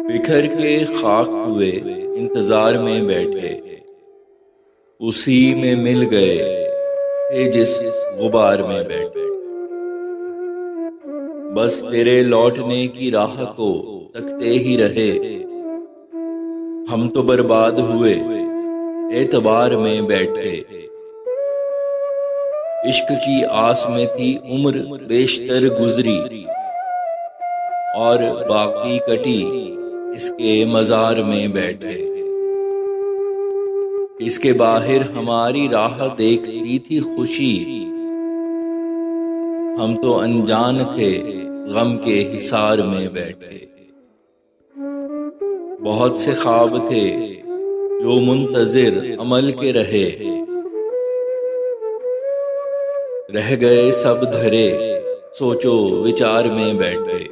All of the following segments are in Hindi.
बिखर के खाक हुए इंतजार में बैठे, उसी में मिल गए थे जिस गुबार में बैठे। बस तेरे लौटने की राह को तकते ही रहे, हम तो बर्बाद हुए एतबार में बैठे। इश्क की आस में थी उम्र बेशतर गुजरी, और बाकी कटी इसके मजार में बैठे। इसके बाहर हमारी राह देखती थी खुशी, हम तो अनजान थे गम के हिसार में बैठे। बहुत से ख्वाब थे जो मुंतजिर अमल के रह गए सब धरे सोचो विचार में बैठे।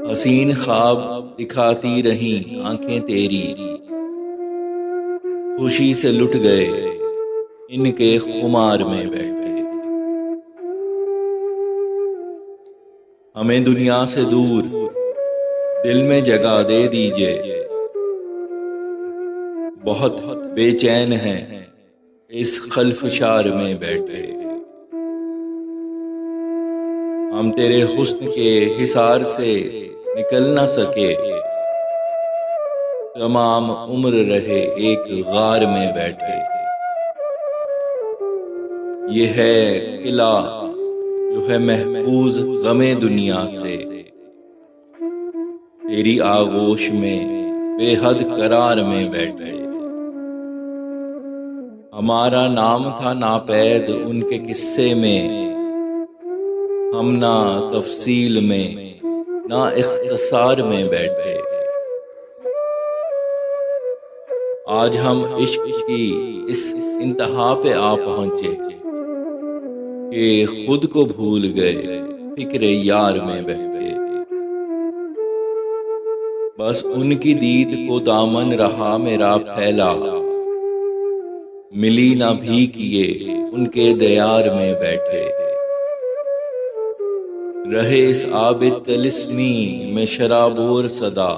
हसीन ख्वाब दिखाती रहीं आंखें तेरी, खुशी से लुट गए इनके खुमार में बैठे। हमें दुनिया से दूर दिल में जगह दे दीजिए, बहुत बेचैन हैं इस खल्फशार में बैठे। हम तेरे हुस्न के हिसार से निकल न सके, तमाम उम्र रहे एक गार में बैठे। ये है किला जो है महफूज गमे दुनिया से, तेरी आगोश में बेहद करार में बैठे। हमारा नाम था नापैद उनके किस्से में, हम ना तफसील में ना इख्तिसार में बैठे। आज हम इश्क की इस इंतहा पे आ पहुंचे कि खुद को भूल गए फिक्रे यार में बैठे। बस उनकी दीद को दामन रहा मेरा फैला, मिली ना भीख ये उनके दयार में बैठे। रहे इस आबिद तिलिस्मी में शराबोर सदा,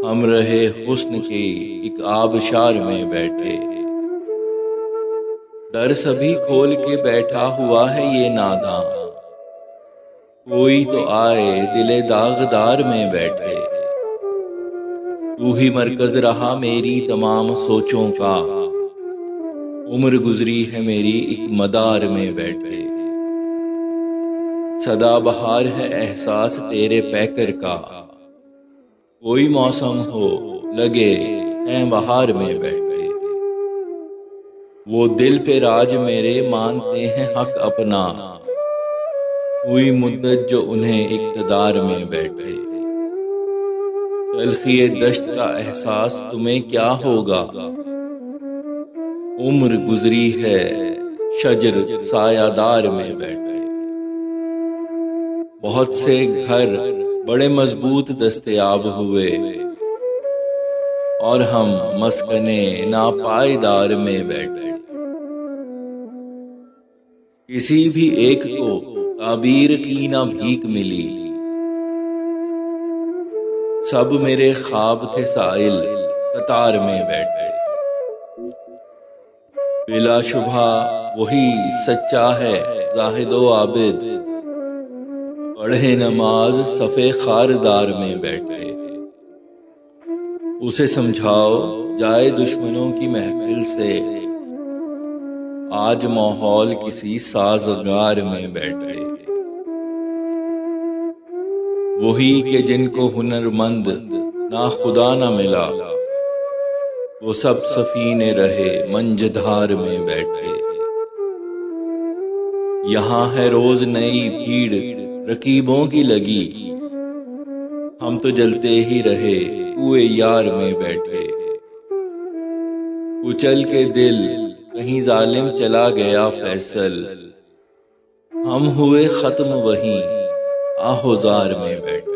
हम रहे हुस्न के एक आबशार में बैठे। दर सभी खोल के बैठा हुआ है ये नादां, कोई तो आए दिले दागदार में बैठे। तू ही मरकज रहा मेरी तमाम सोचों का, उम्र गुजरी है मेरी एक मदार में बैठे। सदा बहार है एहसास तेरे पैकर का, कोई मौसम हो लगे हैं बहार में बैठे। वो दिल पे राज मेरे मानते हैं हक अपना, हुई मुद्दत जो उन्हें इक़्तिदार में बैठे। तल्खी दश्त का एहसास तुम्हें क्या होगा, उम्र गुजरी है शजर सायादार में बैठे। बहुत से घर बड़े मजबूत दस्तयाब हुए, और हम मस्कने नापायदार में बैठे। किसी भी एक को ताबीर की ना भीख मिली, सब मेरे ख्वाब थे साइल कतार में बैठे। बिला शुबा वही सच्चा है जाहिदो आबिद, पढ़े नमाज सफ़े खारदार में बैठे। उसे समझाओ जाए दुश्मनों की महफिल से, आज माहौल किसी साज़गार में बैठे। वही के जिनको हुनरमंद ना खुदा ना मिला, वो सब सफीने रहे मंझधार में बैठे। यहाँ है रोज नई भीड़ रकीबों की लगी, हम तो जलते ही रहे कुए यार में बैठे। कुचल के दिल कहीं जालिम चला गया फैसल, हम हुए खत्म वहीं आहोजार में बैठे।